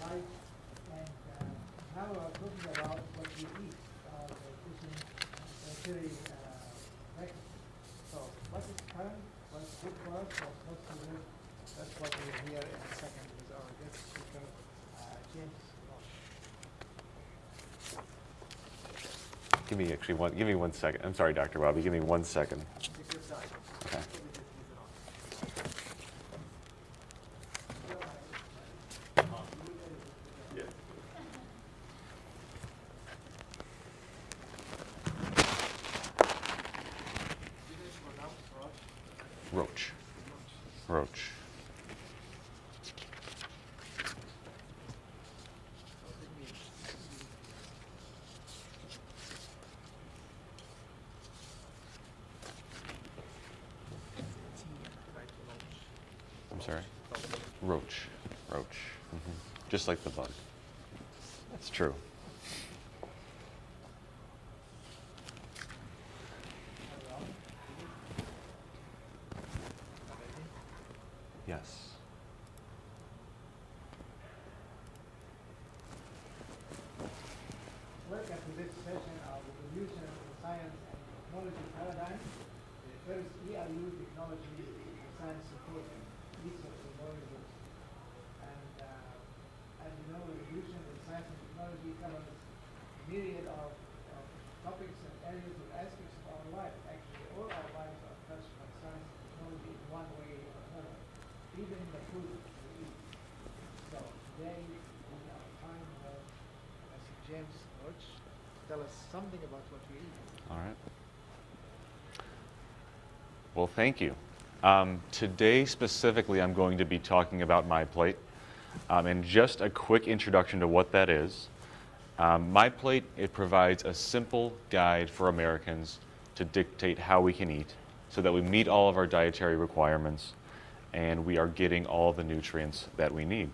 life. And now we're talking about what we eat, our nutrition dietary practices. So what is current, what's good for us, what's not so good, that's what we'll hear in a second with our guest speaker, James Roche. Give me 1 second. I'm sorry, Dr. Bobby. Give me 1 second. Take your time. Okay. Roche. Roche. I'm sorry? Roche. Roche. Just like the bug. That's true. Yes. Welcome to this session of the evolution of the science and technology paradigm, the first ERU Technology and Science Symposium, east of the Royal Group. And as you know, evolution of science and technology covers a myriad of topics and areas or aspects of our life. Actually, all our lives are touched by science and technology in one way or another, even the food we eat. So today we are trying to Professor James Roche tell us something about what we eat. All right. Well, thank you. Today specifically, I'm going to be talking about MyPlate. And just a quick introduction to what that is. MyPlate, it provides a simple guide for Americans to dictate how we can eat so that we meet all of our dietary requirements and we are getting all the nutrients that we need.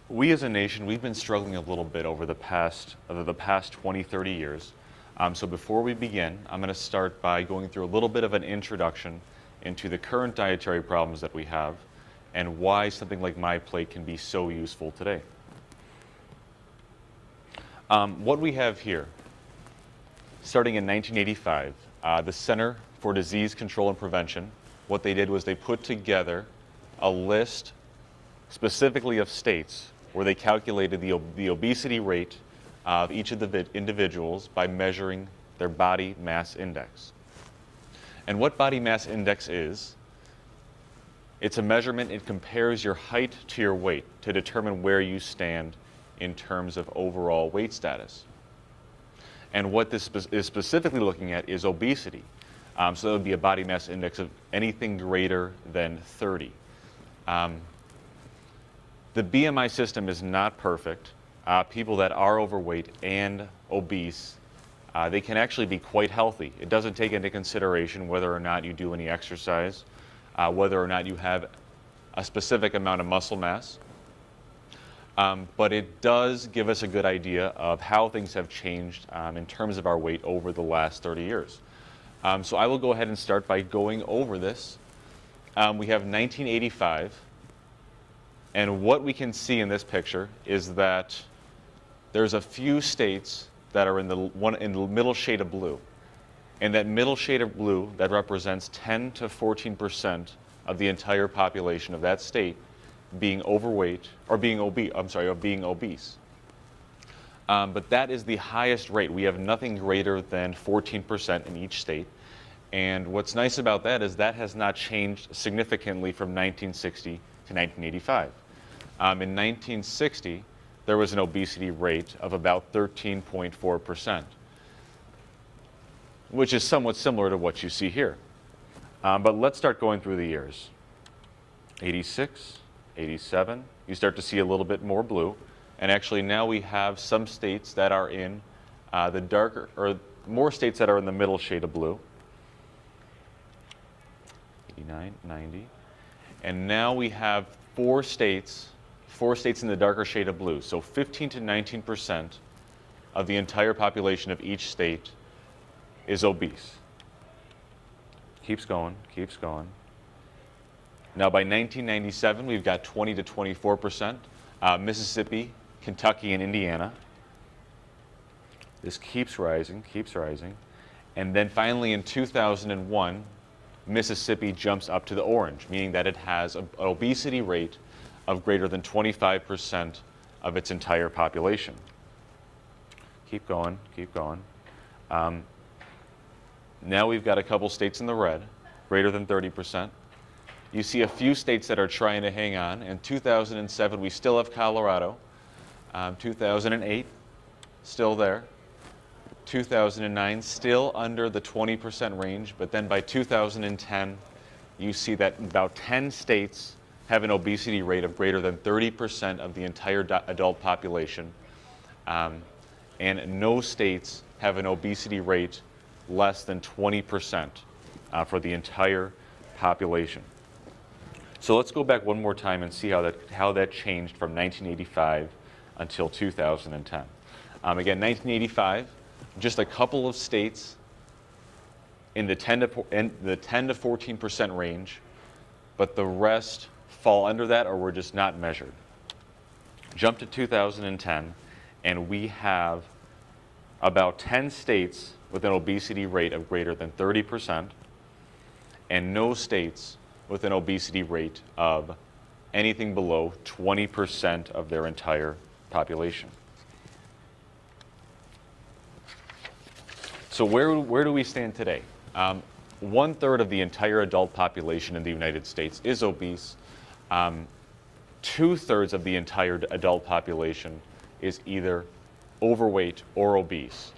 We as a nation, we've been struggling a little bit over the past 20, 30 years. So before we begin, I'm going to start by going through a little bit of an introduction into the current dietary problems that we have and why something like MyPlate can be so useful today. What we have here, starting in 1985, the Center for Disease Control and Prevention, what they did was they put together a list specifically of states where they calculated the obesity rate of each of the individuals by measuring their body mass index. And what body mass index is, it's a measurement. It compares your height to your weight to determine where you stand in terms of overall weight status. And what this is specifically looking at is obesity. So that would be a body mass index of anything greater than 30. The BMI system is not perfect. People that are overweight and obese, they can actually be quite healthy. It doesn't take into consideration whether or not you do any exercise, whether or not you have a specific amount of muscle mass. But it does give us a good idea of how things have changed in terms of our weight over the last 30 years. So I will go ahead and start by going over this. We have 1985, and what we can see in this picture is that there's a few states that are in the middle shade of blue. And that middle shade of blue, that represents 10 to 14% of the entire population of that state being overweight, or being obese. But that is the highest rate. We have nothing greater than 14% in each state. And what's nice about that is that has not changed significantly from 1960 to 1985. In 1960, there was an obesity rate of about 13.4%, which is somewhat similar to what you see here. But let's start going through the years. 86, 87, you start to see a little bit more blue. And actually now we have some states that are in the darker, or more states that are in the middle shade of blue. 89, 90. And now we have four states in the darker shade of blue. So 15 to 19% of the entire population of each state is obese. Keeps going, keeps going. Now by 1997, we've got 20 to 24%. Mississippi, Kentucky, and Indiana. This keeps rising, keeps rising. And then finally in 2001, Mississippi jumps up to the orange, meaning that it has an obesity rate of greater than 25% of its entire population. Keep going, keep going. Now we've got a couple states in the red, greater than 30%. You see a few states that are trying to hang on. In 2007, we still have Colorado. 2008, still there. 2009, still under the 20% range, but then by 2010, you see that about 10 states have an obesity rate of greater than 30% of the entire adult population, and no states have an obesity rate less than 20% for the entire population. So let's go back one more time and see how that changed from 1985 until 2010. Again, 1985, just a couple of states in the 10 to 14% range, but the rest fall under that or were just not measured. Jump to 2010, and we have about 10 states with an obesity rate of greater than 30%, and no states with an obesity rate of anything below 20% of their entire population. So where do we stand today? 1/3 of the entire adult population in the United States is obese. 2/3 of the entire adult population is either overweight or obese,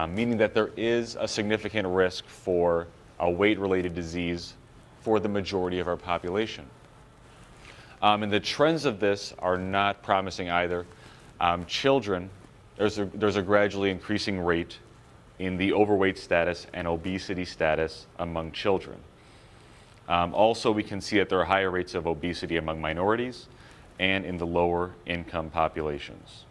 meaning that there is a significant risk for a weight-related disease for the majority of our population. And the trends of this are not promising either. Children, there's a gradually increasing rate in the overweight status and obesity status among children. Also, we can see that there are higher rates of obesity among minorities and in the lower income populations.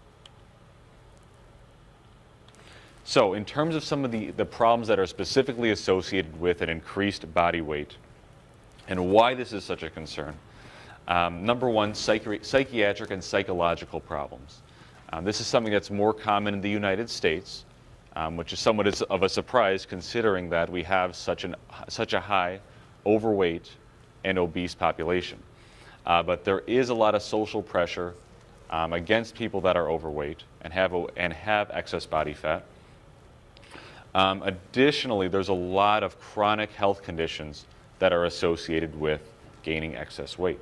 So in terms of some of the problems that are specifically associated with an increased body weight and why this is such a concern, number one, psychiatric and psychological problems. This is something that's more common in the United States, which is somewhat of a surprise considering that we have such a high overweight and obese population. But there is a lot of social pressure against people that are overweight and have excess body fat. Additionally, there's a lot of chronic health conditions that are associated with gaining excess weight.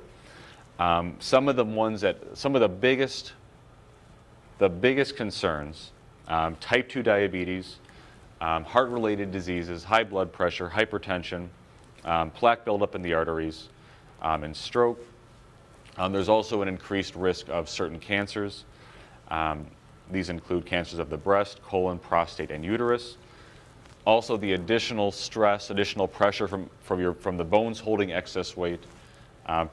Some of the biggest concerns, type 2 diabetes, heart-related diseases, high blood pressure, hypertension, plaque buildup in the arteries, and stroke. There's also an increased risk of certain cancers. These include cancers of the breast, colon, prostate, and uterus. Also, the additional stress, additional pressure from the bones holding excess weight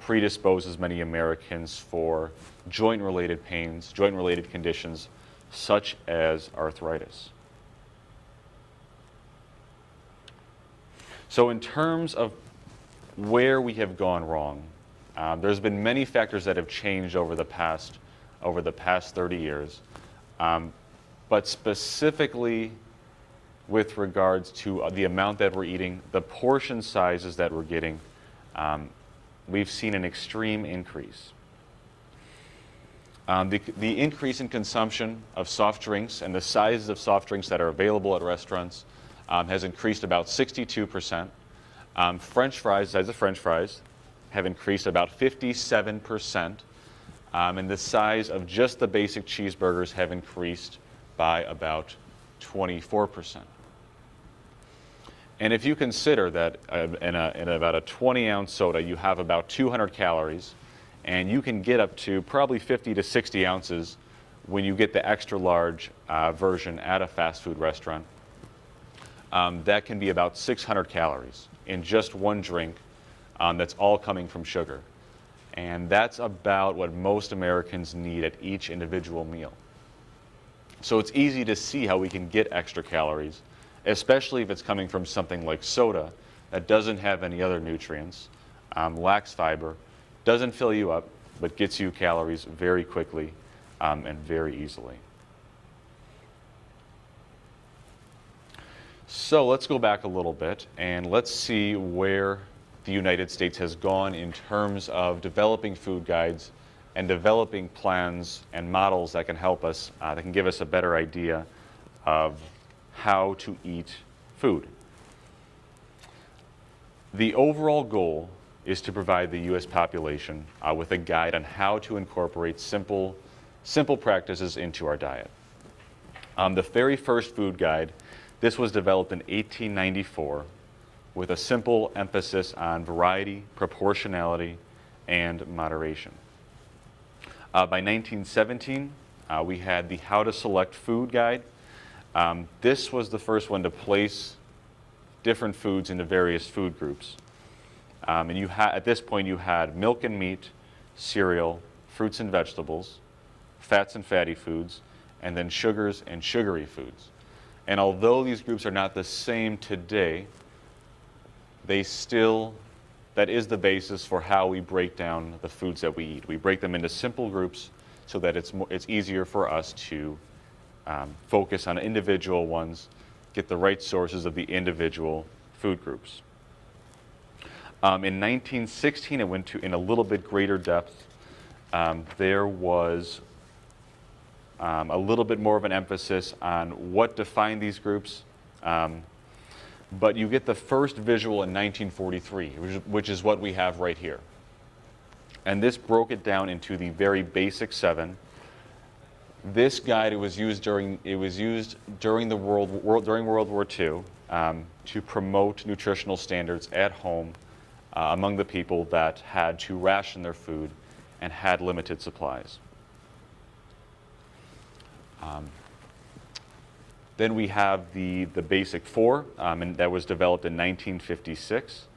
predisposes many Americans for joint-related pains, joint-related conditions such as arthritis. So in terms of where we have gone wrong, there's been many factors that have changed over the past 30 years, but specifically with regards to the amount that we're eating, the portion sizes that we're getting, we've seen an extreme increase. The increase in consumption of soft drinks and the sizes of soft drinks that are available at restaurants has increased about 62%. French fries, size of French fries, have increased about 57%. And the size of just the basic cheeseburgers have increased by about 24%. And if you consider that in about a 20-ounce soda, you have about 200 calories, and you can get up to probably 50 to 60 ounces when you get the extra large version at a fast food restaurant. That can be about 600 calories in just one drink that's all coming from sugar. And that's about what most Americans need at each individual meal. So it's easy to see how we can get extra calories, especially if it's coming from something like soda that doesn't have any other nutrients, lacks fiber, doesn't fill you up, but gets you calories very quickly and very easily. So let's go back a little bit and let's see where the United States has gone in terms of developing food guides and developing plans and models that can help us, that can give us a better idea of how to eat food. The overall goal is to provide the U.S. population with a guide on how to incorporate simple practices into our diet. The very first food guide, this was developed in 1894 with a simple emphasis on variety, proportionality, and moderation. By 1917, we had the How to Select Food Guide. This was the first one to place different foods into various food groups. And at this point, you had milk and meat, cereal, fruits and vegetables, fats and fatty foods, and then sugars and sugary foods. And although these groups are not the same today, that is the basis for how we break down the foods that we eat. We break them into simple groups so that it's easier for us to focus on individual ones, get the right sources of the individual food groups. In 1916, it went in a little bit greater depth. There was a little bit more of an emphasis on what defined these groups. But you get the first visual in 1943, which is what we have right here. And this broke it down into the very basic 7. This guide was used during World War II to promote nutritional standards at home among the people that had to ration their food and had limited supplies. Then we have the basic 4, and that was developed in 1956.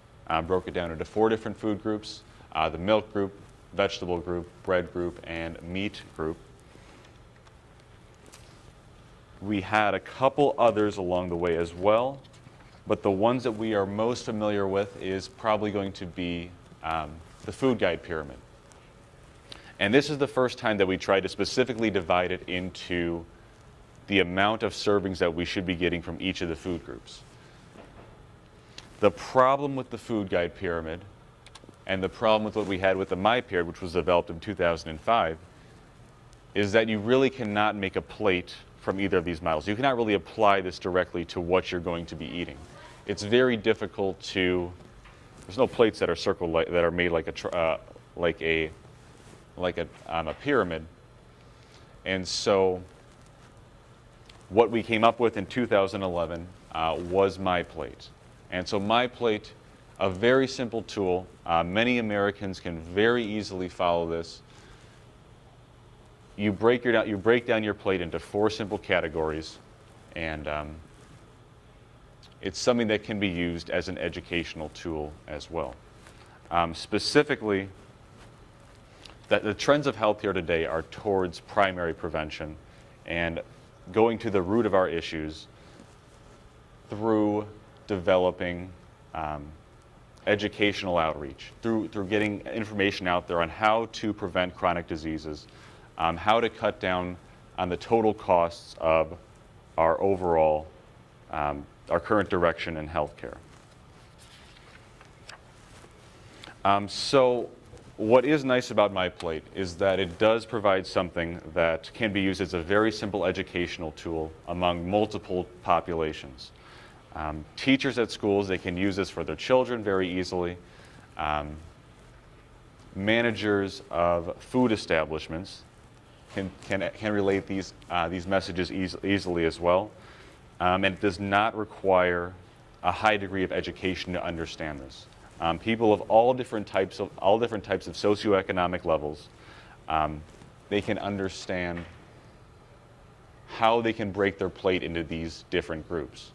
Broke it down into 4 different food groups: the milk group, vegetable group, bread group, and meat group. We had a couple others along the way as well, but the ones that we are most familiar with is probably going to be the food guide pyramid. And this is the first time that we tried to specifically divide it into the amount of servings that we should be getting from each of the food groups. The problem with the food guide pyramid, and the problem with what we had with the MyPlate, which was developed in 2005, is that you really cannot make a plate from either of these models. You cannot really apply this directly to what you're going to be eating. It's very difficult to. There's no plates that are circle that are made like a pyramid, and so what we came up with in 2011 was MyPlate. And so MyPlate, a very simple tool. Many Americans can very easily follow this. You break down your plate into 4 simple categories, and it's something that can be used as an educational tool as well. Specifically, that the trends of healthcare today are towards primary prevention and going to the root of our issues through developing educational outreach, through getting information out there on how to prevent chronic diseases, how to cut down on the total costs of our overall, our current direction in healthcare. So what is nice about MyPlate is that it does provide something that can be used as a very simple educational tool among multiple populations. Teachers at schools, they can use this for their children very easily. Managers of food establishments can relate these messages easily as well. And it does not require a high degree of education to understand this. People of all different types of socioeconomic levels, they can understand how they can break their plate into these different groups.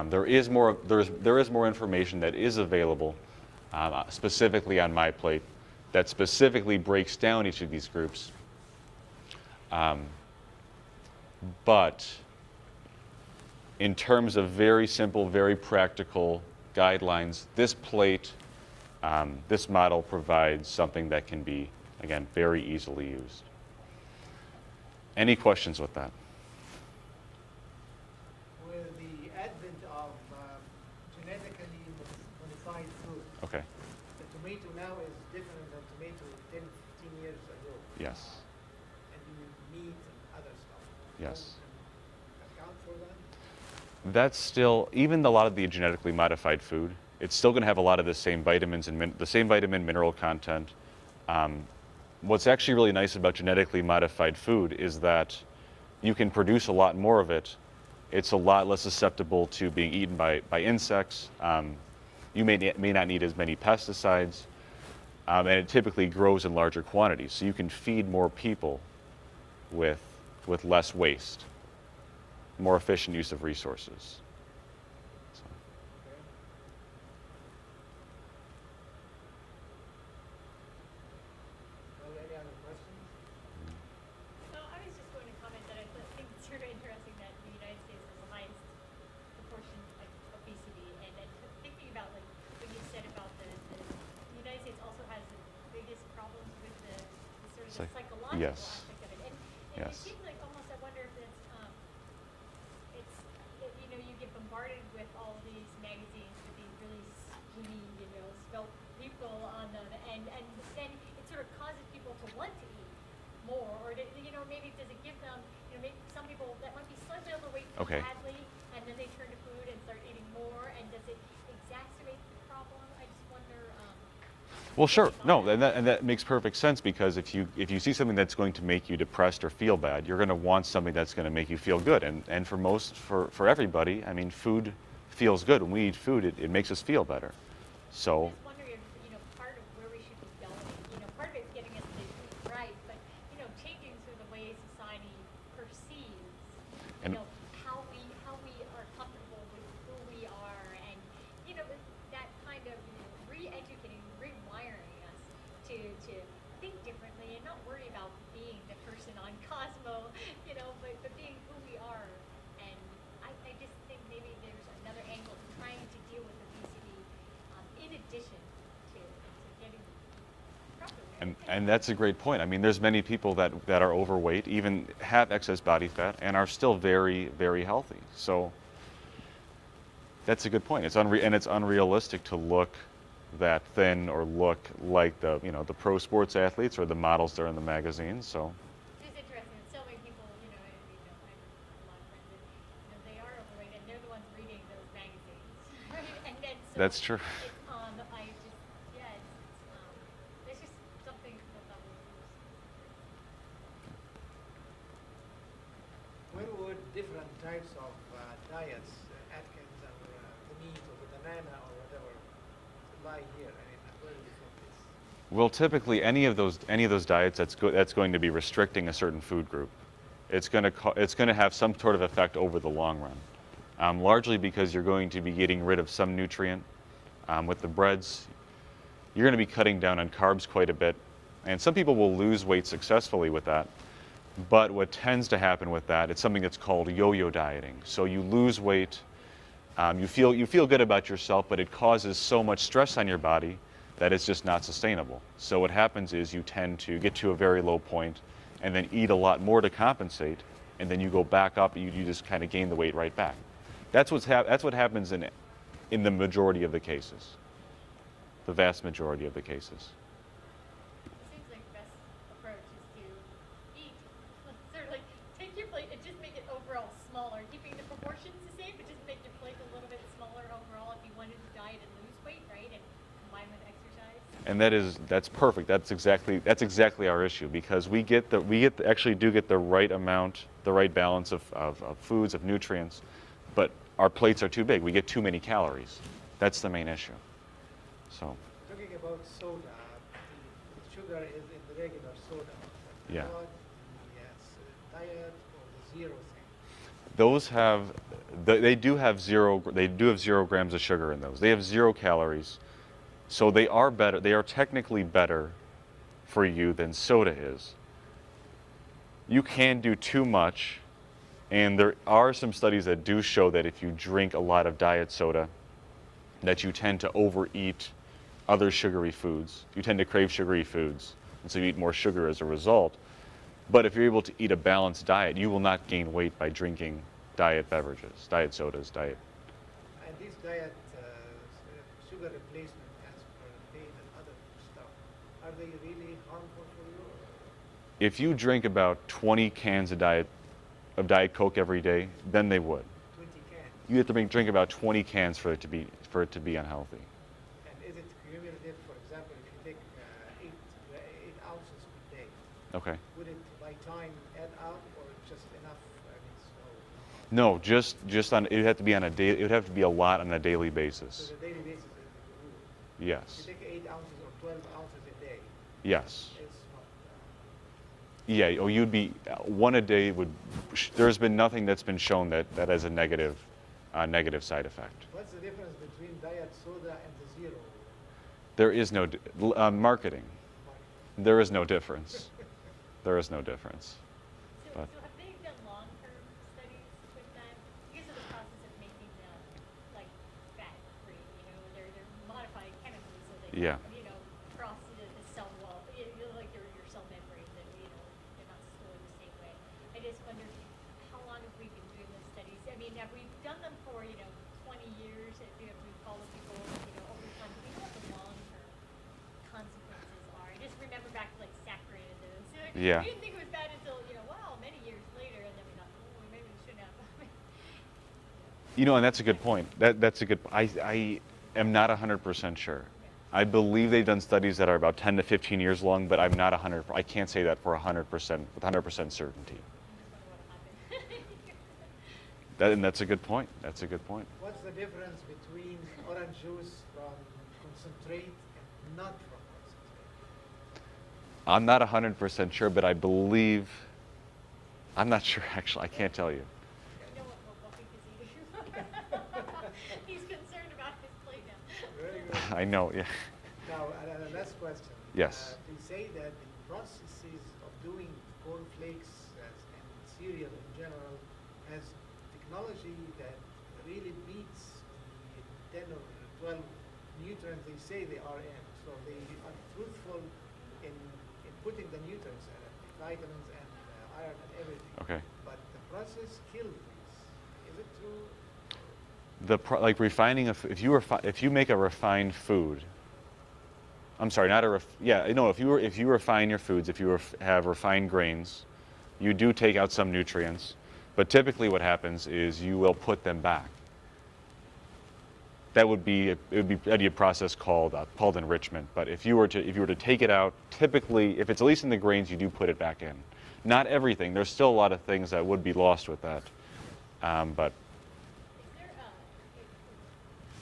There is more information that is available specifically on MyPlate that specifically breaks down each of these groups. But in terms of very simple, very practical guidelines, this plate This model provides something that can be, again, very easily used. Any questions with that? With the advent of genetically modified food, Okay. the tomato now is different than tomato 10, 15 years ago. Yes. And meat and other stuff. Yes. Account for that? That's still, even a lot of the genetically modified food, it's still going to have a lot of the same vitamins and the same vitamin mineral content. What's actually really nice about genetically modified food is that you can produce a lot more of it. It's a lot less susceptible to being eaten by insects. You may not need as many pesticides, and it typically grows in larger quantities. So you can feed more people with less waste, more efficient use of resources. Any other questions? So I was just going to comment that I think it's sort of interesting that the United States has the highest proportion of obesity, and then thinking about like what you said about the United States also has the biggest problems with the sort of the psychological Yes. aspect of it, and Yes. it seems like almost I wonder if you get bombarded with all these magazines with these really skinny, svelte people on them, and then it sort of causes people to want to eat more, or maybe does it give them, maybe some people that might be slightly overweight Okay. badly, and then they turn to food and start eating more, and does it exacerbate the problem? I just wonder. Well, sure. No, and that makes perfect sense, because if you see something that's going to make you depressed or feel bad, you're going to want something that's going to make you feel good. And for everybody, I mean, food feels good. When we eat food, it makes us feel better. So. I just wonder if, part of where we should be going, part of it's getting us to eat right, but, changing sort of the way society perceives, And- how we are comfortable with who we are, and, that kind of re-educating, rewiring us to think differently and not worry about being the person on Cosmo, but being who we are. And I just think maybe there's another angle to trying to deal with obesity, in addition to getting properly. And that's a great point. I mean, there's many people that are overweight, even have excess body fat, and are still very, very healthy. So that's a good point. It's unrealistic to look that thin or look like the pro sports athletes or the models that are in the magazines. So. It is interesting that so many people, I have a lot of friends that, they are overweight, and they're the ones reading those magazines, right? And then so That's true. It's just something that Where would different types of diets, Atkins or the meat or the banana or whatever, lie here? I mean, where do you think this? Well, typically any of those diets that's going to be restricting a certain food group. It's going to have some sort of effect over the long run, largely because you're going to be getting rid of some nutrient. With the breads, you're going to be cutting down on carbs quite a bit, and some people will lose weight successfully with that. But what tends to happen with that, it's something that's called yo-yo dieting. So you lose weight, you feel good about yourself, but it causes so much stress on your body that it's just not sustainable. So what happens is you tend to get to a very low point and then eat a lot more to compensate, and then you go back up and you just kind of gain the weight right back. That's what happens in the majority of the cases, the vast majority of the cases. it seems like the best approach is to eat, sort of like take your plate and just make it overall smaller, keeping the proportions the same, but just make your plate a little bit smaller overall if you wanted to diet and lose weight, right? And combine with exercise. And that's perfect. That's exactly our issue, because we actually do get the right amount, the right balance of foods, of nutrients, but our plates are too big. We get too many calories. That's the main issue. So. Talking about soda, the sugar is in the regular soda. Yeah. Not the diet or the zero thing. Those they do have 0 grams of sugar in those. They have 0 calories. So they are better. They are technically better for you than soda is. You can do too much, and there are some studies that do show that if you drink a lot of diet soda, that you tend to overeat other sugary foods. You tend to crave sugary foods, and so you eat more sugar as a result. But if you're able to eat a balanced diet, you will not gain weight by drinking diet beverages, diet sodas, diet. And this diet, sugar replacement aspartame and other stuff, are they really harmful for you? If you drink about 20 cans of Diet Coke every day, then they would. 20 cans. You have to drink about 20 cans for it to be unhealthy. And is it cumulative? For example, if you take 8 ounces per day, Okay. would it by time add up or just enough? I mean, so No, just on. It would have to be on a daily. It would have to be a lot on a daily so basis. the daily basis is the rule. Yes. If you take 8 ounces or 12 ounces a day, Yes. it's not. Yeah. Oh, you'd be one a day would. There's been nothing that's been shown that has a negative side effect. What's the difference between diet soda and the zero? There is no marketing. There is no difference. There is no difference. So, But- so have they done long-term studies with that? Because of the process of making them like fat-free, they're modified chemically so they Yeah. cross the cell wall, like your cell membranes, and they're not stored the same way. I just wondered how long have we been doing those studies? I mean, have we done them for 20 years? If we follow people over time, do we know what the long-term consequences are? I just remember back to like saccharin and those. Yeah. We didn't think it was bad until wow, many years later, and then we thought, oh, maybe we shouldn't have. And that's a good point. That's a good. I am not 100% sure. I believe they've done studies that are about 10 to 15 years long, but I'm not 100. I can't say that for 100% with 100% certainty. And that's a good point. That's a good point. What's the difference between orange juice from concentrate and not from concentrate? I'm not 100% sure, but I believe. I'm not sure actually. I can't tell you. You know what Buffy is eating? He's concerned about his plate now. Very good. I know. Yeah. Now, last question. Yes. They say that the processes of doing cornflakes and cereal in general has technology that really beats the 10 or 12 nutrients they say they are in. So they are truthful in putting the nutrients in it, the vitamins and iron and everything. Okay. But the process kills these. Is it true? Like refining if you make a refined food. I'm sorry, not a if you refine your foods, if you have refined grains, you do take out some nutrients, but typically what happens is you will put them back. It would be a process called enrichment. But if you were to take it out, typically if it's at least in the grains, you do put it back in. Not everything. There's still a lot of things that would be lost with that, but. Is there it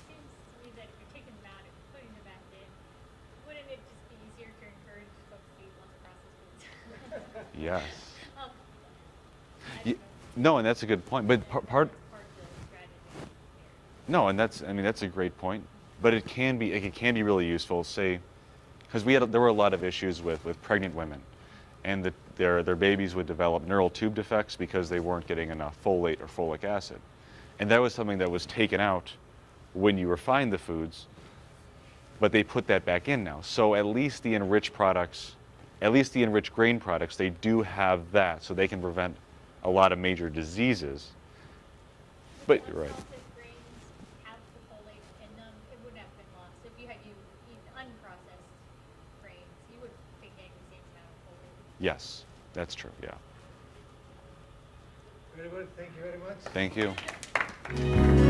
seems to me that if you're taking them out and putting them back in, wouldn't it just be easier to encourage folks to eat less processed foods? Yes. I Y- don't know. No, and that's a good point. But part. That's part of the strategy. No, and that's a great point. But it can be really useful. Say, because there were a lot of issues with pregnant women, and their babies would develop neural tube defects because they weren't getting enough folate or folic acid, and that was something that was taken out when you refined the foods. But they put that back in now. So at least the enriched products, at least the enriched grain products, they do have that, so they can prevent a lot of major diseases. But you're right. Unsalted grains have the folate in them. It wouldn't have been lost. If you eat unprocessed grains, you would be getting the same amount of folate. Yes, that's true. Yeah. Very good. Thank you very much. Thank you.